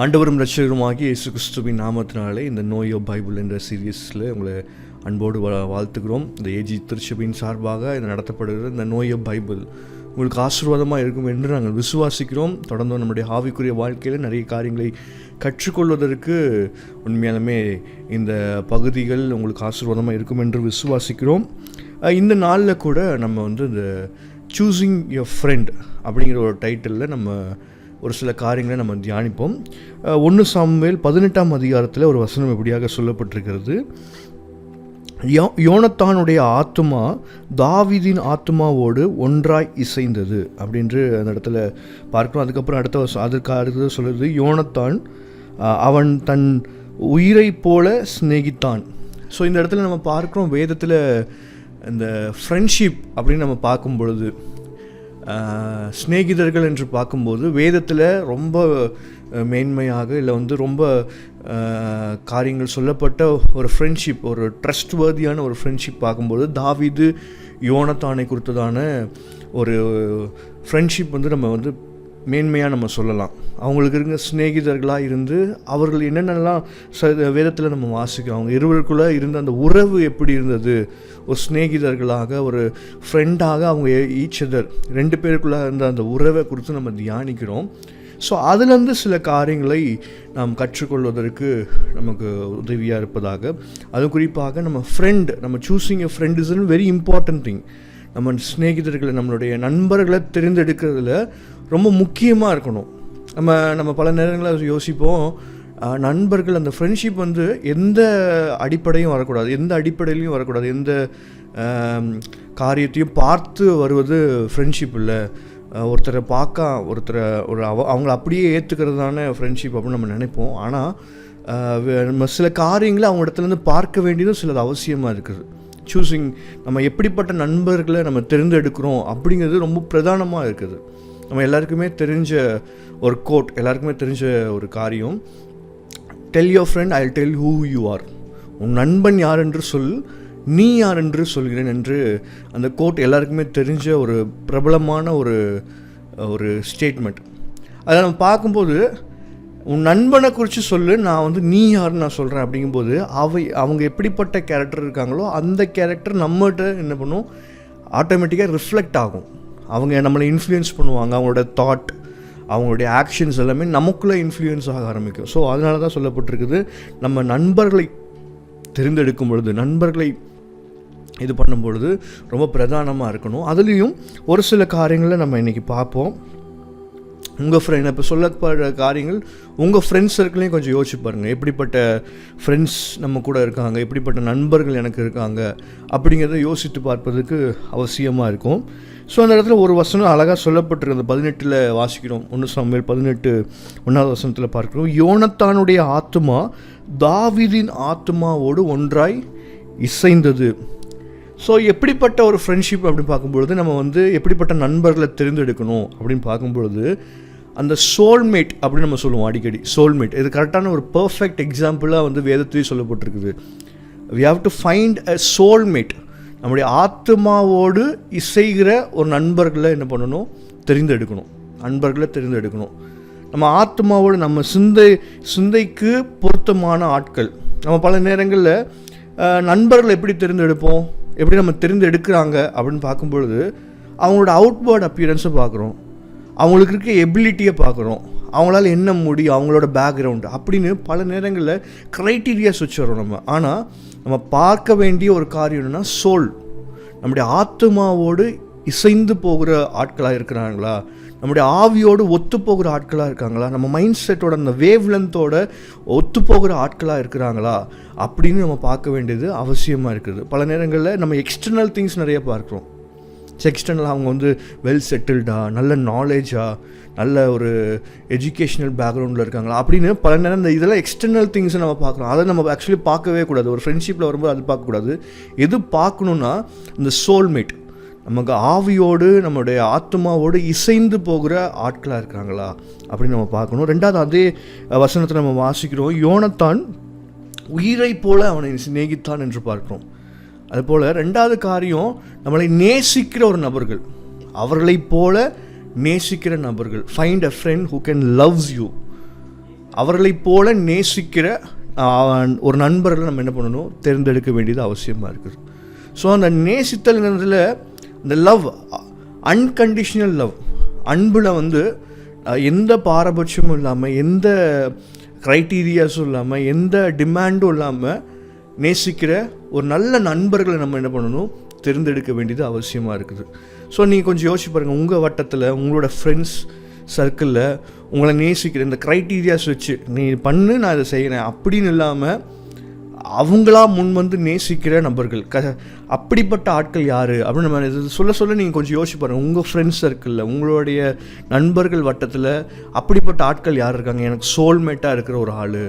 ஆண்டவரும் இரட்சகருமாகிய இயேசு கிறிஸ்துவின் நாமத்தினாலே இந்த நோ யோர் பைபிள் என்ற சீரியஸில் உங்களை அன்போடு வாழ்த்துக்கிறோம். இந்த ஏஜி திருச்சபையின் சார்பாக இது நடத்தப்படுகிற இந்த நோ யோர் பைபிள் உங்களுக்கு ஆசீர்வாதமாக இருக்கும் என்று நாங்கள் விசுவாசிக்கிறோம். தொடர்ந்து நம்முடைய ஆவிக்குரிய வாழ்க்கையில் நிறைய காரியங்களை கற்றுக்கொள்வதற்கு உண்மையாலுமே இந்த பகுதிகள் உங்களுக்கு ஆசீர்வாதமாக இருக்கும் என்று விசுவாசிக்கிறோம். இந்த நாளில் கூட நம்ம இந்த சூஸிங் யுவர் ஃப்ரெண்ட் அப்படிங்கிற ஒரு டைட்டிலில் நம்ம ஒரு சில காரியங்களை நம்ம தியானிப்போம். 1 சாமுவேல் 18ஆம் அதிகாரத்தில் ஒரு வசனம் இப்படியாக சொல்லப்பட்டிருக்கிறது. யோனத்தானுடைய ஆத்துமா தாவீதின் ஆத்துமாவோடு ஒன்றாய் இசைந்தது அப்படின்று அந்த இடத்துல பார்க்கணும். அதுக்கப்புறம் அடுத்தது சொல்லுது, யோனத்தான் அவன் தன் உயிரை போல சிநேகித்தான். ஸோ இந்த இடத்துல நம்ம பார்க்குறோம், வேதத்தில் இந்த ஃப்ரெண்ட்ஷிப் அப்படின்னு நம்ம பார்க்கும் பொழுது, சிநேகிதர்கள் என்று பார்க்கும்போது வேதத்தில் ரொம்ப மேன்மையாக இல்லை ரொம்ப காரியங்கள் சொல்லப்பட்ட ஒரு ஃப்ரெண்ட்ஷிப், ஒரு ட்ரஸ்ட் வர்தியான ஒரு ஃப்ரெண்ட்ஷிப் பார்க்கும்போது தாவீது யோனத்தானை குறித்ததான ஒரு ஃப்ரெண்ட்ஷிப் நம்ம மேன்மையாக நம்ம சொல்லலாம். அவங்களுக்கு இருக்க சிநேகிதர்களாக இருந்து அவர்கள் என்னென்னலாம் வேதத்தில் நம்ம வாசிக்கிறோம். அவங்க இருவருக்குள்ளே இருந்த அந்த உறவு எப்படி இருந்தது, ஒரு சிநேகிதர்களாக ஒரு ஃப்ரெண்டாக அவங்க ஈச் அதர் 2 பேருக்குள்ளே இருந்த அந்த உறவை குறித்து நம்ம தியானிக்கிறோம். ஸோ அதுலேருந்து சில காரியங்களை நாம் கற்றுக்கொள்வதற்கு நமக்கு உதவியாக இருப்பதாக, அதுவும் குறிப்பாக நம்ம choosing a friend is very important thing. நம்ம சிநேகிதர்களை, நம்மளுடைய நண்பர்களை தெரிந்தெடுக்கிறதுல ரொம்ப முக்கியமாக இருக்கணும். நம்ம பல நேரங்களில் யோசிப்போம், நண்பர்கள் அந்த ஃப்ரெண்ட்ஷிப் எந்த அடிப்படையும் வரக்கூடாது, எந்த அடிப்படையிலையும் வரக்கூடாது, எந்த காரியத்தையும் பார்த்து வருவது ஃப்ரெண்ட்ஷிப் இல்லை. ஒருத்தரை அவங்கள அப்படியே ஏற்றுக்கிறதான ஃப்ரெண்ட்ஷிப் அப்படின்னு நம்ம நினைப்போம். ஆனால் நம்ம சில காரியங்களை அவங்க இடத்துலேருந்து பார்க்க வேண்டியதும் சிலது அவசியமாக இருக்குது. சூஸிங், நம்ம எப்படிப்பட்ட நண்பர்களை நம்ம தேர்ந்தெடுக்கிறோம் அப்படிங்கிறது ரொம்ப பிரதானமாக இருக்குது. நம்ம எல்லாருக்குமே தெரிஞ்ச ஒரு கோட், எல்லாருக்குமே தெரிஞ்ச ஒரு காரியம், tell your friend I will tell who you are. உன் நண்பன் யார் என்று சொல், நீ யார் என்று சொல்கிறேன் என்று அந்த கோட் எல்லாருக்குமே தெரிஞ்ச ஒரு பிரபலமான ஒரு ஸ்டேட்மெண்ட். அதை நம்ம பார்க்கும்போது, உன் நண்பனை குறித்து சொல்லு, நான் நீ யாருன்னு நான் சொல்கிறேன் அப்படிங்கும்போது அவங்க எப்படிப்பட்ட கேரக்டர் இருக்காங்களோ அந்த கேரக்டர் நம்மகிட்ட என்ன பண்ணும், ஆட்டோமேட்டிக்காக ரிஃப்ளெக்ட் ஆகும். அவங்க நம்மளை இன்ஃப்ளூயன்ஸ் பண்ணுவாங்க. அவங்களோட தாட், அவங்களுடைய ஆக்ஷன்ஸ் எல்லாமே நமக்குள்ளே இன்ஃப்ளூயன்ஸ் ஆக ஆரம்பிக்கும். ஸோ அதனால தான் சொல்லப்பட்டிருக்குது, நம்ம நண்பர்களை தெரிந்தெடுக்கும் பொழுது, நண்பர்களை இது பண்ணும் பொழுது ரொம்ப பிரதானமாக இருக்கணும். அதுலேயும் ஒரு சில காரியங்களை நம்ம இன்றைக்கி பார்ப்போம். உங்கள் ஃப்ரெண்ட் இப்போ சொல்லப்படுற காரியங்கள் உங்கள் ஃப்ரெண்ட்ஸ் சர்க்கிளையும் கொஞ்சம் யோசிச்சு பாருங்கள். எப்படிப்பட்ட ஃப்ரெண்ட்ஸ் நம்ம கூட இருக்காங்க, எப்படிப்பட்ட நண்பர்கள் எனக்கு இருக்காங்க அப்படிங்கிறத யோசித்து பார்ப்பதுக்கு அவசியமாக இருக்கும். ஸோ அந்த இடத்துல ஒரு வசனம் அழகாக சொல்லப்பட்டிருக்கிறது. 18 வாசிக்கிறோம். 1 சாமுவேல் 18 1ஆவது வசனத்தில் பார்க்கிறோம், யோனத்தானுடைய ஆத்துமா தாவீதின் ஆத்துமாவோடு ஒன்றாய் இசைந்தது. ஸோ எப்படிப்பட்ட ஒரு ஃப்ரெண்ட்ஷிப் அப்படின்னு பார்க்கும்பொழுது, நம்ம எப்படிப்பட்ட நண்பர்களை தெரிந்தெடுக்கணும் அப்படின்னு பார்க்கும்பொழுது, அந்த சோல்மேட் அப்படின்னு நம்ம சொல்லுவோம் அடிக்கடி. சோல்மேட் இது கரெக்டான ஒரு பர்ஃபெக்ட் எக்ஸாம்பிளாக வேதத்திலேயே சொல்லப்பட்டிருக்குது. We have to find a soulmate. நம்முடைய ஆத்மாவோடு இசைகிற ஒரு நண்பர்களை என்ன பண்ணணும், தெரிந்தெடுக்கணும். நண்பர்களை தெரிந்தெடுக்கணும். நம்ம ஆத்மாவோடு, நம்ம சிந்தைக்கு பொருத்தமான ஆட்கள். நம்ம பல நேரங்களில் நண்பர்களை எப்படி தெரிந்தெடுப்போம், எப்படி நம்ம தெரிந்தெடுக்கிறாங்க அப்படின்னு பார்க்கும்பொழுது, அவங்களோட அவுட்வேர்ட் அப்பியரன்ஸை பார்க்குறோம், அவங்களுக்கு இருக்க எபிலிட்டியை பார்க்குறோம், அவங்களால என்ன முடியும், அவங்களோட பேக்ரவுண்டு அப்படின்னு பல நேரங்களில் க்ரைட்டீரியாஸ் வச்சுறோம் நம்ம. ஆனால் நம்ம பார்க்க வேண்டிய ஒரு காரியம் என்னென்னா, சோல், நம்முடைய ஆத்மாவோடு இசைந்து போகிற ஆட்களாக இருக்கிறாங்களா, நம்முடைய ஆவியோடு ஒத்து போகிற ஆட்களாக இருக்காங்களா, நம்ம மைண்ட் செட்டோட அந்த வேவ் லென்த்தோட ஒத்து போகிற ஆட்களாக இருக்கிறாங்களா அப்படின்னு நம்ம பார்க்க வேண்டியது அவசியமாக இருக்குது. பல நேரங்களில் நம்ம எக்ஸ்டர்னல் திங்ஸ் நிறைய பார்க்குறோம். எக்ஸ்டர்னல் அவங்க வெல் செட்டில்டா, நல்ல நாலேஜா, நல்ல ஒரு எஜுகேஷ்னல் பேக்ரவுண்டில் இருக்காங்களா அப்படின்னு பல நேரம் இதெல்லாம் எக்ஸ்டர்னல் திங்ஸை நம்ம பார்க்குறோம். அதை நம்ம ஆக்சுவலி பார்க்கவே கூடாது. ஒரு ஃப்ரெண்ட்ஷிப்பில் வரும்போது அது பார்க்கக்கூடாது. எது பார்க்கணுன்னா, இந்த சோல்மேட், நமக்கு ஆவியோடு நம்மளுடைய ஆத்மாவோடு இசைந்து போகிற ஆட்களாக இருக்கிறாங்களா அப்படின்னு நம்ம பார்க்கணும். 2வது அதே வசனத்தை நம்ம வாசிக்கிறோம், யோனத்தான் உயிரை போல அவனை சிநேகித்தான் என்று பார்க்கிறோம். அதுபோல் 2வது காரியம், நம்மளை நேசிக்கிற ஒரு நபர்கள், அவர்களைப் போல நேசிக்கிற நபர்கள். Find a friend who can loves you. அவர்களைப் போல நேசிக்கிற ஒரு நண்பர்களை நம்ம என்ன பண்ணணும், தேர்ந்தெடுக்க வேண்டியது அவசியமாக இருக்குது. ஸோ அந்த நேசித்தல்ங்கிறதுல இந்த லவ், அன்கண்டிஷ்னல் லவ், அன்பில் வந்து எந்த பாரபட்சமும் இல்லாமல், எந்த க்ரைட்டீரியாஸும் இல்லாமல், எந்த டிமாண்டும் இல்லாமல் நேசிக்கிற ஒரு நல்ல நண்பர்களை நம்ம என்ன பண்ணணும், தேர்ந்தெடுக்க வேண்டியது அவசியமாக இருக்குது. ஸோ நீங்கள் கொஞ்சம் யோசிச்சு பாருங்கள், உங்கள் வட்டத்தில் உங்களோட ஃப்ரெண்ட்ஸ் சர்க்கிளில் உங்களை நேசிக்கிற இந்த க்ரைட்டீரியாஸ் வச்சு நீ பண்ணு நான் இதை செய்கிறேன் அப்படின்னு இல்லாமல் அவங்களா முன் வந்து நேசிக்கிற நபர்கள், அப்படிப்பட்ட ஆட்கள் யார் அப்படின்னு நம்ம இது சொல்ல நீங்கள் கொஞ்சம் யோசிச்சு பாருங்கள். உங்கள் ஃப்ரெண்ட்ஸ் சர்க்கிளில், உங்களுடைய நண்பர்கள் வட்டத்தில் அப்படிப்பட்ட ஆட்கள் யார் இருக்காங்க? எனக்கு சோல்மேட்டாக இருக்கிற ஒரு ஆள்,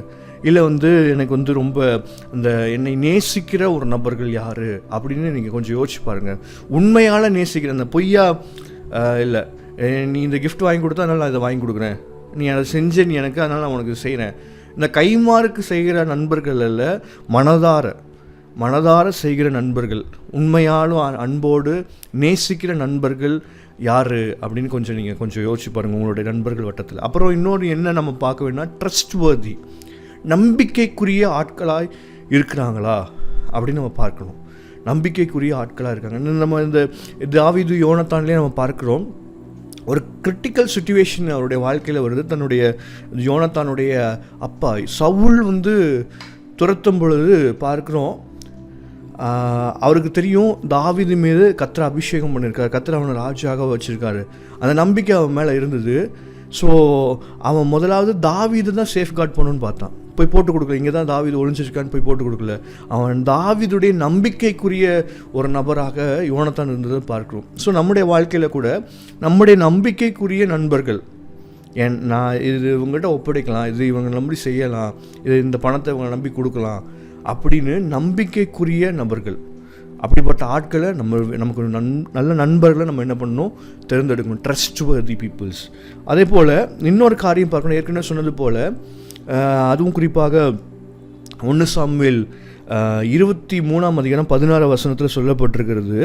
இல்லை வந்து எனக்கு வந்து ரொம்ப இந்த என்னை நேசிக்கிற ஒரு நபர்கள் யார் அப்படின்னு நீங்கள் கொஞ்சம் யோசிச்சு பாருங்கள். உண்மையால் நேசிக்கிற, அந்த பொய்யா இல்லை நீ இந்த கிஃப்ட் வாங்கி கொடுத்தா அதனால் நான் இதை வாங்கி கொடுக்குறேன், நீ அதை செஞ்ச நீ எனக்கு அதனால் நான் உனக்கு செய்கிறேன், இந்த கைமாறுக்கு செய்கிற நண்பர்கள் அல்ல, மனதார செய்கிற நண்பர்கள், உண்மையாலும் அன்போடு நேசிக்கிற நண்பர்கள் யார் அப்படின்னு நீங்கள் கொஞ்சம் யோசிச்சு பாருங்கள் உங்களுடைய நண்பர்கள் வட்டத்தில். அப்புறம் இன்னொரு என்ன நம்ம பார்க்க வேணும்னா, ட்ரஸ்ட் வர்தி, நம்பிக்கைக்குரிய ஆட்களாக இருக்கிறாங்களா அப்படின்னு நம்ம பார்க்கணும். நம்பிக்கைக்குரிய ஆட்களாக இருக்காங்க. நம்ம இந்த தாவீது யோனத்தான்லேயே நம்ம பார்க்குறோம், ஒரு கிரிட்டிக்கல் சுச்சுவேஷன் அவருடைய வாழ்க்கையில் வருது. தன்னுடைய யோனத்தானுடைய அப்பா சவுல் வந்து துரத்தும் பொழுது பார்க்குறோம், அவருக்கு தெரியும் தாவீது மீது கர்த்தர் அபிஷேகம் பண்ணியிருக்காரு, கர்த்தர் அவனை ராஜாக வச்சுருக்காரு, அந்த நம்பிக்கை அவன் மேலே இருந்தது. ஸோ அவன் முதலாவது தாவீது தான் சேஃப்கார்ட் பண்ணணுன்னு பார்த்தான், போய் போட்டு கொடுக்கல, இங்கே தான் தாவீது ஒளிஞ்சிருக்கான்னு போய் போட்டு கொடுக்கல. அவன் தாவீதுடைய நம்பிக்கைக்குரிய ஒரு நபராக யோனத்தான் இருந்ததை பார்க்கிறோம். ஸோ நம்முடைய வாழ்க்கையில் கூட நம்முடைய நம்பிக்கைக்குரிய நண்பர்கள், நான் இது இவங்ககிட்ட ஒப்படைக்கலாம், இது இவங்க நம்பி செய்யலாம், இது இந்த பணத்தை இவங்க நம்பி கொடுக்கலாம் அப்படின்னு நம்பிக்கைக்குரிய நபர்கள், அப்படிப்பட்ட ஆட்களை நமக்கு நல்ல நண்பர்களை நம்ம என்ன பண்ணணும், தேர்ந்தெடுக்கணும். Trustworthy peoples. அதே போல் இன்னொரு காரியம் பார்க்கணும், ஏற்கனவே சொன்னது போல் அதுவும் குறிப்பாக 1 சாமுவேல் 23:16 சொல்லப்பட்டிருக்கிறது.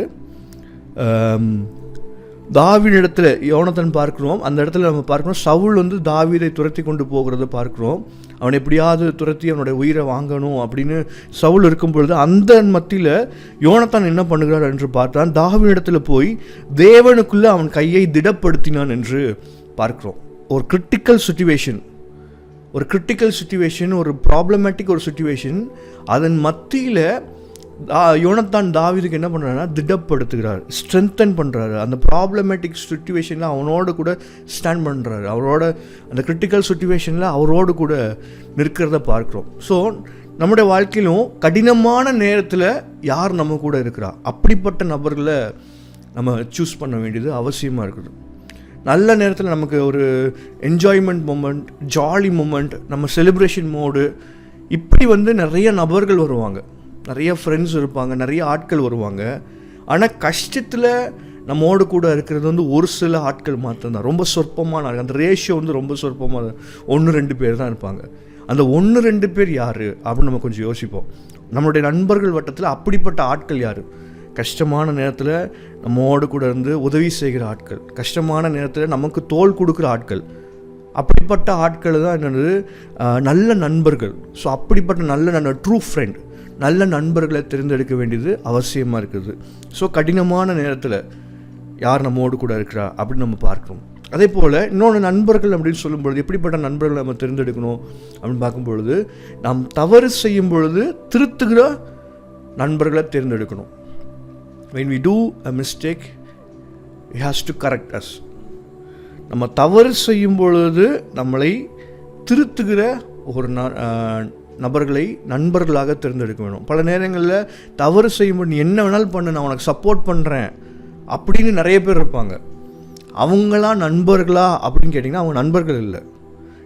தாவீதிடத்தில் யோனத்தான் பார்க்குறோம், அந்த இடத்துல நம்ம பார்க்குறோம் சவுல் வந்து தாவீதை துரத்தி கொண்டு போகிறத பார்க்குறோம். அவனை எப்படியாவது துரத்தி அவனுடைய உயிரை வாங்கணும் அப்படின்னு சவுல் இருக்கும் பொழுது அந்த மத்தியில் யோனத்தான் என்ன பண்ணுகிறார் என்று பார்த்தான், தாவீதிடத்தில் போய் தேவனுக்குள்ளே அவன் கையை திடப்படுத்தினான் என்று பார்க்குறோம். ஒரு கிரிட்டிக்கல் சுச்சுவேஷன், ஒரு ப்ராப்ளமேட்டிக் ஒரு சுச்சுவேஷன், அதன் மத்தியில் யோனத்தான் தாவீதுக்கு என்ன பண்ணுறாருன்னா திடப்படுத்துகிறார், ஸ்ட்ரென்தன் பண்ணுறாரு. அந்த ப்ராப்ளமேட்டிக் சுச்சுவேஷனில் அவனோடு கூட ஸ்டாண்ட் பண்ணுறாரு, அவரோட அந்த கிரிட்டிக்கல் சுச்சுவேஷனில் அவரோடு கூட நிற்கிறத பார்க்குறோம். ஸோ நம்முடைய வாழ்க்கையிலும் கடினமான நேரத்தில் யார் நம்ம கூட இருக்கிறா, அப்படிப்பட்ட நபர்களை நம்ம சூஸ் பண்ண வேண்டியது அவசியமாக இருக்குது. நல்ல நேரத்தில் நமக்கு ஒரு என்ஜாய்மெண்ட் மூமெண்ட், ஜாலி மூமெண்ட், நம்ம செலிப்ரேஷன் மோடு, இப்படி வந்து நிறைய நபர்கள் வருவாங்க, நிறைய ஃப்ரெண்ட்ஸ் இருப்பாங்க, நிறைய ஆட்கள் வருவாங்க. ஆனால் கஷ்டத்தில் நம்மோடு கூட இருக்கிறது வந்து ஒரு சில ஆட்கள் மாத்திரம்தான், ரொம்ப சொற்பமான, அந்த ரேஷியோ வந்து ரொம்ப சொற்பமாக 1-2 பேர் தான் இருப்பாங்க. அந்த 1-2 பேர் யார் அப்படின்னு நம்ம கொஞ்சம் யோசிப்போம். நம்மளுடைய நண்பர்கள் வட்டத்தில் அப்படிப்பட்ட ஆட்கள் யார்? கஷ்டமான நேரத்தில் நம்மோடு கூட இருந்து உதவி செய்கிற ஆட்கள், கஷ்டமான நேரத்தில் நமக்கு தோள் கொடுக்குற ஆட்கள், அப்படிப்பட்ட ஆட்கள் தான் என்னது நல்ல நண்பர்கள். ஸோ அப்படிப்பட்ட நல்ல ட்ரூ ஃப்ரெண்ட், நல்ல நண்பர்களை தேர்ந்தெடுக்க வேண்டியது அவசியமாக இருக்குது. ஸோ கடினமான நேரத்தில் யார் நம்மோடு கூட இருக்கிறா அப்படின்னு நம்ம பார்க்கணும். அதே போல் இன்னொன்று நண்பர்கள் அப்படின்னு சொல்லும்பொழுது எப்படிப்பட்ட நண்பர்களை நம்ம தேர்ந்தெடுக்கணும் அப்படின்னு பார்க்கும்பொழுது, நாம் தவறு செய்யும் பொழுது திருத்துகிற நண்பர்களை தேர்ந்தெடுக்கணும். when we do a mistake he has to correct us. நம்ம தவறு செய்யும் பொழுது நம்மளை திருத்துகிற ஒரு நபர்களை நண்பர்களாக தேர்ந்தெடுக்க வேணும். பல நேரங்களில் தவறு செய்யும்போது நீ என்ன வேணாலும் பண்ணு, நான் உனக்கு சப்போர்ட் பண்ணுறேன் அப்படின்னு நிறைய பேர் இருப்பாங்க. அவங்களாம் நண்பர்களா அப்படின்னு கேட்டிங்கன்னா அவங்க நண்பர்கள் இல்லை.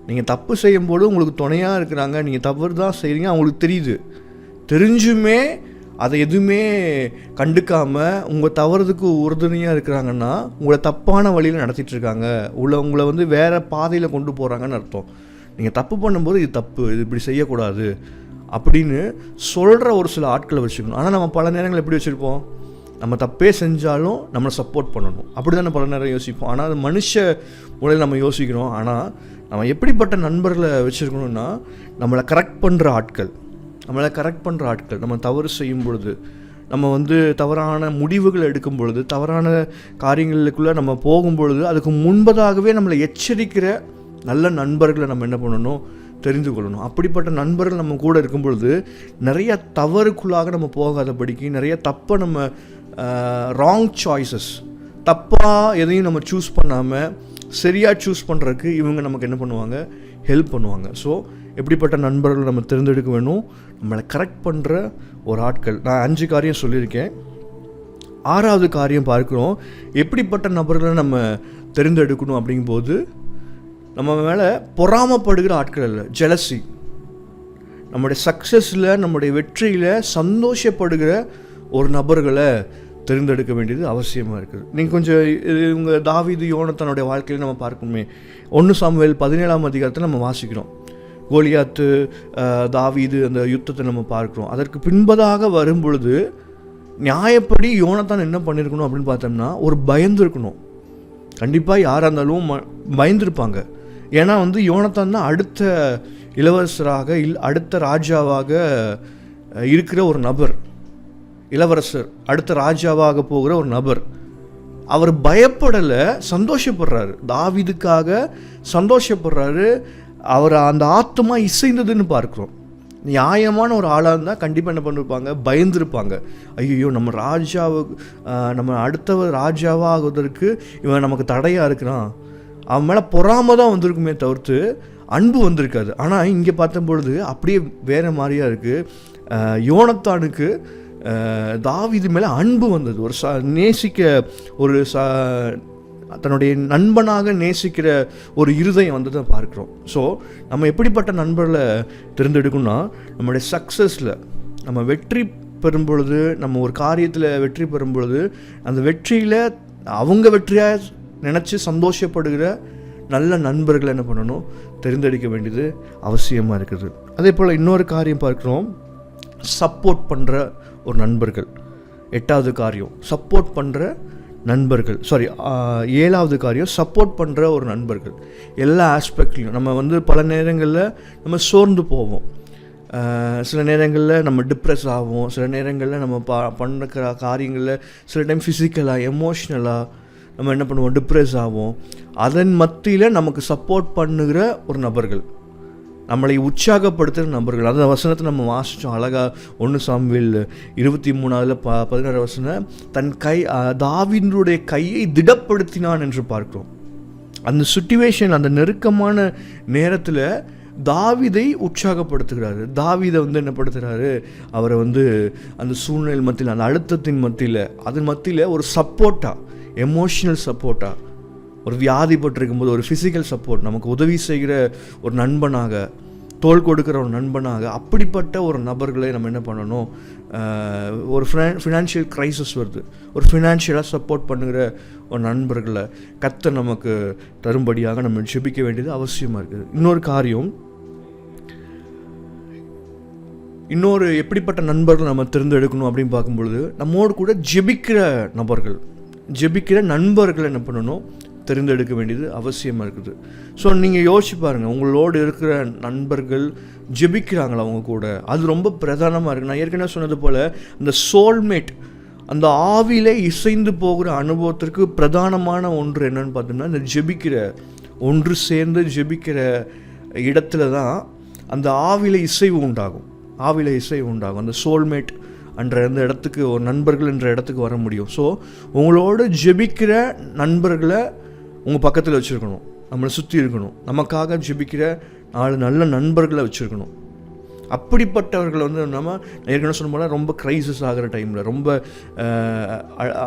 நீங்கள் தப்பு செய்யும்போது உங்களுக்கு துணையாக இருக்கிறாங்க, நீங்கள் தவறு தான் செய்கிறீங்க, அவங்களுக்கு தெரியுது, தெரிஞ்சுமே அதை எதுவுமே கண்டுக்காமல் உங்கள் தவறுதுக்கு உறுதுணையாக இருக்கிறாங்கன்னா உங்களை தப்பான வழியில் நடத்திட்டு இருக்காங்க, உங்களை வந்து வேறு பாதையில் கொண்டு போகிறாங்கன்னு அர்த்தம். நீங்கள் தப்பு பண்ணும்போது இது தப்பு, இது இப்படி செய்யக்கூடாது அப்படின்னு சொல்கிற ஒரு சில ஆட்களை வச்சுக்கணும். ஆனால் நம்ம பல நேரங்கள் எப்படி வச்சுருப்போம், நம்ம தப்பே செஞ்சாலும் நம்மளை சப்போர்ட் பண்ணணும். அப்படி தான் பல நேரம் யோசிப்போம். ஆனால் அது மனுஷ முறையில் நம்ம யோசிக்கிறோம். ஆனால் நம்ம எப்படிப்பட்ட நண்பர்களை வச்சுருக்கணும்னா, நம்மளை கரெக்ட் பண்ணுற ஆட்கள், நம்ம தவறு செய்யும் பொழுது, நம்ம வந்து தவறான முடிவுகள் எடுக்கும் பொழுது, தவறான காரியங்களுக்குள்ளே நம்ம போகும் பொழுது, அதுக்கு முன்பதாகவே நம்மளை எச்சரிக்கிற நல்ல நண்பர்களை நம்ம என்ன பண்ணணும், தெரிந்து கொள்ளணும். அப்படிப்பட்ட நண்பர்கள் நம்ம கூட இருக்கும் பொழுது நிறைய தவறுக்குள்ளாக நம்ம போகாதபடிக்கு, நிறைய தப்பை நம்ம ராங் சாய்ஸஸ், தப்பாக எதையும் நம்ம சூஸ் பண்ணாமல் சரியாக சூஸ் பண்ணுறதுக்கு இவங்க நமக்கு என்ன பண்ணுவாங்க, ஹெல்ப் பண்ணுவாங்க. ஸோ எப்படிப்பட்ட நண்பர்கள் நம்ம தேர்ந்தெடுக்க வேணும், நம்மளை கரெக்ட் பண்ணுற ஒரு ஆட்கள். நான் 5 காரியம் சொல்லியிருக்கேன். 6வது காரியம் பார்க்குறோம், எப்படிப்பட்ட நபர்களை நம்ம தேர்ந்தெடுக்கணும் அப்படிங்கும்போது, நம்ம மேலே பொறாமப்படுகிற ஆட்கள் இல்லை, ஜெலசி. நம்முடைய சக்ஸஸில், நம்முடைய வெற்றியில் சந்தோஷப்படுகிற ஒரு நபர்களை தேர்ந்தெடுக்க வேண்டியது அவசியமாக இருக்குது. நீங்கள் கொஞ்சம் இவங்க தாவீது யோனத்தானுடைய வாழ்க்கையில் நம்ம பார்க்கணுமே. 1 சாமுவேல் 17ஆம் அதிகாரத்தில் நம்ம வாசிக்கிறோம். கோலியாத்து தாவீது அந்த யுத்தத்தை நம்ம பார்க்குறோம். அதற்கு பின்பதாக வரும் பொழுது நியாயப்படி யோனத்தான் என்ன பண்ணியிருக்கணும் அப்படின்னு பார்த்தோம்னா, ஒரு பயந்துருக்கணும். கண்டிப்பாக யாராக இருந்தாலும் பயந்துருப்பாங்க. ஏன்னா வந்து யோனத்தான் தான் அடுத்த இளவரசராக அடுத்த ராஜாவாக இருக்கிற ஒரு நபர், இளவரசர் அடுத்த ராஜாவாக போகிற ஒரு நபர். அவர் பயப்படலை, சந்தோஷப்படுறாரு, தாவீதுக்காக சந்தோஷப்படுறாரு. அவர் அந்த ஆத்மா இசைந்ததுன்னு பார்க்குறோம். நியாயமான ஒரு ஆளாக இருந்தால் கண்டிப்பாக என்ன பண்ணிருப்பாங்க, பயந்துருப்பாங்க. ஐயோ நம்ம நம்ம அடுத்தவர் ராஜாவாக ஆகுவதற்கு இவன் நமக்கு தடையாக இருக்கிறான், அவன் மேலே பொறாம தான் வந்திருக்குமே தவிர்த்து அன்பு வந்திருக்காது. ஆனால் இங்கே பார்த்த பொழுது அப்படியே வேறு மாதிரியாக இருக்குது. யோனத்தானுக்கு தாவீது மேலே அன்பு வந்தது, ஒரு நேசிக்க, ஒரு தன்னுடைய நண்பனாக நேசிக்கிற ஒரு இருதயம் வந்து தான் பார்க்குறோம். ஸோ நம்ம எப்படிப்பட்ட நண்பர்களை தேர்ந்தெடுக்கணும்னா, நம்மளுடைய சக்ஸஸில் நம்ம வெற்றி பெறும் பொழுது, நம்ம ஒரு காரியத்தில் வெற்றி பெறும் பொழுது, அந்த வெற்றியில் அவங்க வெற்றியாக நினச்சி சந்தோஷப்படுகிற நல்ல நண்பர்களை என்ன பண்ணணும், தேர்ந்தெடுக்க வேண்டியது அவசியமாக இருக்குது. அதே போல் இன்னொரு காரியம் பார்க்குறோம், சப்போர்ட் பண்ணுற ஒரு நண்பர்கள். 8வது காரியம் சப்போர்ட் பண்ணுற நண்பர்கள். 7வது காரியம் சப்போர்ட் பண்ணுற ஒரு நண்பர்கள். எல்லா ஆஸ்பெக்ட்லையும் நம்ம வந்து பல நேரங்களில் நம்ம சோர்ந்து போவோம், சில நேரங்களில் நம்ம டிப்ரெஸ் ஆகும், சில நேரங்களில் நம்ம பண்ணுற காரியங்களில் சில டைம் ஃபிசிக்கலாக எமோஷ்னலாக நம்ம என்ன பண்ணுவோம், டிப்ரெஸ் ஆகும். அதன் மத்தியில் நமக்கு சப்போர்ட் பண்ணுகிற ஒரு நபர்கள், நம்மளை உற்சாகப்படுத்துகிற நபர்கள். அந்த வசனத்தை நம்ம வாசித்தோம் அழகாக. 1 சாமுவேல் 23 16 வசனம், தன் தாவீதுடைய கையை திடப்படுத்தினான் என்று பார்க்கிறோம். அந்த சிச்சுவேஷன், அந்த நெருக்கமான நேரத்தில் தாவீதை உற்சாகப்படுத்துகிறாரு. தாவீதை வந்து என்ன படுத்துகிறாரு, அவரை வந்து அந்த சூழ்நிலை மத்தியில், அந்த அழுத்தத்தின் மத்தியில், அதன் மத்தியில் ஒரு சப்போர்ட்டாக, எமோஷ்னல் சப்போர்ட்டாக, ஒரு வியாதிப்பட்டிருக்கும் போது ஒரு ஃபிசிக்கல் சப்போர்ட், நமக்கு உதவி செய்கிற ஒரு நண்பனாக, தோள் கொடுக்குற ஒரு நண்பனாக, அப்படிப்பட்ட ஒரு நபர்களை நம்ம என்ன பண்ணணும், ஒரு ஃபினான்ஷியல் க்ரைசிஸ் வருது, ஒரு ஃபினான்ஷியலாக சப்போர்ட் பண்ணுகிற ஒரு நண்பர்களை கர்த்தர் நமக்கு தரும்படியாக நம்ம ஜெபிக்க வேண்டியது அவசியமாக இருக்குது. இன்னொரு காரியம், இன்னொரு எப்படிப்பட்ட நண்பர்கள் நம்ம தேர்ந்தெடுக்கணும் அப்படின்னு பார்க்கும்பொழுது, நம்மோடு கூட ஜெபிக்கிற நண்பர்கள் என்ன பண்ணணும், தெரிந்தெடுக்க வேண்டியது அவசியமாக இருக்குது. ஸோ நீங்கள் யோசிச்சு பாருங்கள், உங்களோடு இருக்கிற நண்பர்கள் ஜெபிக்கிறாங்களா அவங்க கூட, அது ரொம்ப பிரதானமாக இருக்குது. நான் ஏற்கனவே சொன்னது போல் அந்த சோல்மேட், அந்த ஆவியில் இசைந்து போகிற அனுபவத்திற்கு பிரதானமான ஒன்று என்னன்னு பார்த்தோம்னா, இந்த ஜெபிக்கிற, ஒன்று சேர்ந்து ஜெபிக்கிற இடத்துல தான் அந்த ஆவியில் இசைவு உண்டாகும். அந்த சோல்மேட் என்ற அந்த இடத்துக்கு, ஒரு நண்பர்கள் என்ற இடத்துக்கு வர முடியும். ஸோ உங்களோட ஜெபிக்கிற நண்பர்களை உங்கள் பக்கத்தில் வச்சுருக்கணும், நம்மளை சுற்றி இருக்கணும். நமக்காக ஜெபிக்கிற 4 நல்ல நண்பர்களை வச்சுருக்கணும். அப்படிப்பட்டவர்கள் வந்து நம்ம ஏற்கனவே சொன்ன போல ரொம்ப க்ரைசிஸ் ஆகிற டைமில், ரொம்ப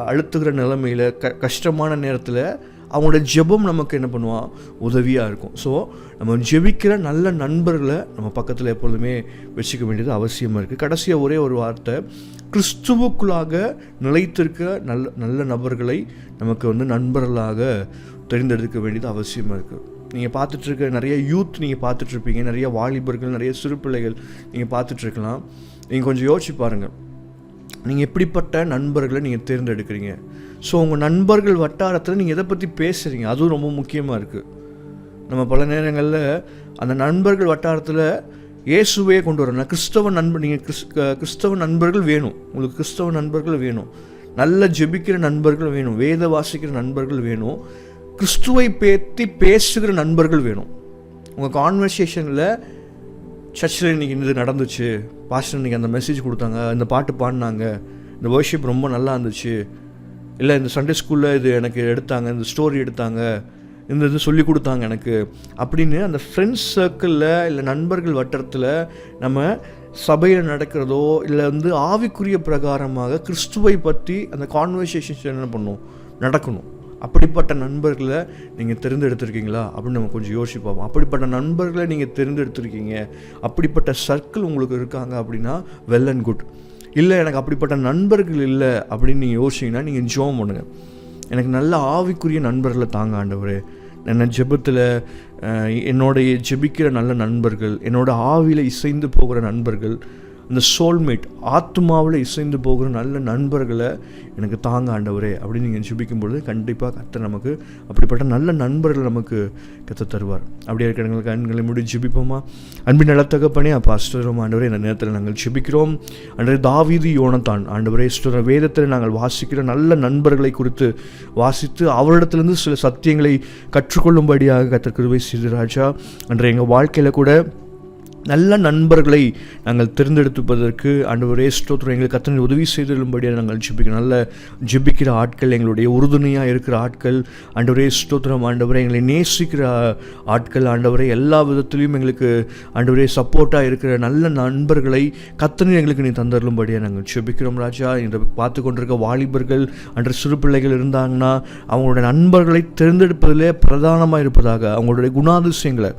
அழுத்துகிற நிலைமையில், கஷ்டமான நேரத்தில் அவங்களோட ஜெபம் நமக்கு என்ன பண்ணுவான், உதவியாக இருக்கும். ஸோ நம்ம ஜெபிக்கிற நல்ல நண்பர்களை நம்ம பக்கத்தில் எப்பொழுதுமே வச்சுக்க வேண்டியது அவசியமாக இருக்குது. கடைசியாக ஒரே ஒரு வார்த்தை, கிறிஸ்துவுக்குள்ளாக நிலைத்திருக்க நல்ல நபர்களை நமக்கு வந்து நண்பர்களாக தெரிந்தெடுக்க வேண்டியது அவசியமாக இருக்குது. நீங்கள் பார்த்துட்ருக்க நிறைய யூத் நீங்கள் பார்த்துட்ருப்பீங்க, நிறைய வாலிபர்கள், நிறைய சிறு பிள்ளைகள் நீங்கள் பார்த்துட்ருக்கலாம். நீங்கள் கொஞ்சம் யோசிச்சு பாருங்கள், நீங்கள் எப்படிப்பட்ட நண்பர்களை நீங்கள் தேர்ந்தெடுக்கிறீங்க. ஸோ உங்கள் நண்பர்கள் வட்டாரத்தில் நீங்கள் எதை பற்றி பேசுகிறீங்க, அதுவும் ரொம்ப முக்கியமாக இருக்குது. நம்ம பல நேரங்களில் அந்த நண்பர்கள் வட்டாரத்தில் இயேசுவே கொண்டு வரணும். கிறிஸ்தவ நண்பர், நீங்கள் கிறிஸ்தவ நண்பர்கள் வேணும், உங்களுக்கு கிறிஸ்தவ நண்பர்கள் வேணும், நல்ல ஜெபிக்கிற நண்பர்கள் வேணும், வேத வாசிக்கிற நண்பர்கள் வேணும், கிறிஸ்துவை பற்றி பேசுகிற நண்பர்கள் வேணும். உங்கள் கான்வர்சேஷனில் சர்ச்சில் இன்றைக்கி இது நடந்துச்சு, பாஸ்டர் இன்றைக்கி அந்த மெசேஜ் கொடுத்தாங்க, இந்த பாட்டு பாடினாங்க, இந்த வர்ஷிப் ரொம்ப நல்லா இருந்துச்சு, இல்லை இந்த சண்டே ஸ்கூலில் இது எனக்கு எடுத்தாங்க, இந்த ஸ்டோரி எடுத்தாங்க, இந்த இது சொல்லி கொடுத்தாங்க எனக்கு அப்படின்னு அந்த ஃப்ரெண்ட்ஸ் சர்க்கிளில் இல்லை நண்பர்கள் வட்டத்தில் நம்ம சபையில் நடக்கிறதோ இல்லை ஆவிக்குரிய பிரகாரமாக கிறிஸ்துவை பற்றி அந்த கான்வர்சேஷன்ஸ் என்ன பண்ணணும், நடக்கணும். அப்படிப்பட்ட நண்பர்களை நீங்கள் தேர்ந்தெடுத்திருக்கீங்களா அப்படின்னு நம்ம கொஞ்சம் யோசிப்போம். அப்படிப்பட்ட நண்பர்களை நீங்கள் தேர்ந்தெடுத்திருக்கீங்க, அப்படிப்பட்ட சர்க்கிள் உங்களுக்கு இருக்காங்க அப்படின்னா வெல் அண்ட் குட். இல்லை எனக்கு அப்படிப்பட்ட நண்பர்கள் இல்லை அப்படின்னு நீங்கள் யோசிச்சிங்கன்னா நீங்கள் ஜெபம் பண்ணுங்கள். எனக்கு நல்ல ஆவிக்குரிய நண்பர்களை தாங்க ஆண்டவரே, என்ன ஜெபத்தில் என்னோடைய ஜெபிக்கிற நல்ல நண்பர்கள், என்னோட ஆவியில் இசைந்து போகிற நண்பர்கள், அந்த சோல்மேட் ஆத்மாவில் இசைந்து போகிற நல்ல நண்பர்களை எனக்கு தாங்க ஆண்டவரே அப்படின்னு நீங்கள் ஜெபிக்கும்பொழுது கண்டிப்பாக கர்த்தர் நமக்கு அப்படிப்பட்ட நல்ல நண்பர்கள் நமக்கு கர்த்தர் தருவார். அப்படியே இருக்கிற கண்களை மூடி ஜெபிப்போமா? அன்பின் நல்ல தகப்பனே, பாஸ்டரும் ஆண்டவரே, இந்த நேரத்தில் நாங்கள் ஜெபிக்கிறோம். அன்றைய தாவீது, யோனத்தான் ஆண்டவரே, வேதத்தில் நாங்கள் வாசிக்கிற நல்ல நண்பர்களை குறித்து வாசித்து அவரிடத்திலிருந்து சில சத்தியங்களை கற்றுக்கொள்ளும்படியாக கர்த்தர் கிருபை செய்து ராஜா. அன்றைய எங்கள் வாழ்க்கையில் கூட நல்ல நண்பர்களை நாங்கள் தேர்ந்தெடுப்பதற்கு ஆண்டவரே ஸ்தோத்திரம், எங்களுக்கு கர்த்தர் உதவி செய்தும்படியாக நாங்கள் ஜெபிக்கிறோம். நல்ல ஜெபிக்கிற ஆட்கள், எங்களுடைய உறுதுணையாக இருக்கிற ஆட்கள் ஆண்டவரே ஸ்தோத்திரம், ஆண்டவரே எங்களை நேசிக்கிற ஆட்கள், ஆண்டவரே எல்லா விதத்திலையும் எங்களுக்கு ஆண்டவரே சப்போர்ட்டாக இருக்கிற நல்ல நண்பர்களை கர்த்தர் எங்களுக்கு நீ தந்தருளும்படியாக நாங்கள் ஜெபிக்கிறோம் ராஜா. இந்த பார்த்து கொண்டிருக்க வாலிபர்கள் அன்று சிறு பிள்ளைகள் இருந்தாங்கன்னா அவங்களுடைய நண்பர்களை தேர்ந்தெடுப்பதிலே பிரதானமாக இருப்பதாக, அவங்களுடைய குணாதிசயங்களை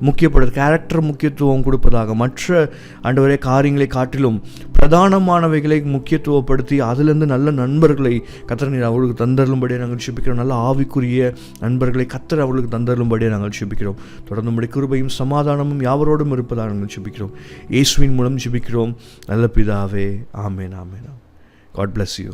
முக்கியப்படுது, கேரக்டர் முக்கியத்துவம் கொடுப்பதாக, மற்ற ஆண்டவரே காரியங்களை காட்டிலும் பிரதானமானவைகளை முக்கியத்துவப்படுத்தி அதிலிருந்து நல்ல நண்பர்களை கர்த்தர் நீர் அவர்களுக்கு தந்தருளும்படியாக நாங்கள் ஜெபிக்கிறோம். நல்ல ஆவிக்குரிய நண்பர்களை கர்த்தர் அவர்களுக்கு தந்தருளும்படியாக நாங்கள் ஜெபிக்கிறோம். தொடர்ந்து நம்முடைய கிருபையும் சமாதானமும் யாவரோடும் இருப்பதாக நாங்கள் ஜெபிக்கிறோம். இயேசுவின் மூலம் ஜெபிக்கிறோம் நல்ல பிதாவே, ஆமென், ஆமென். God bless you.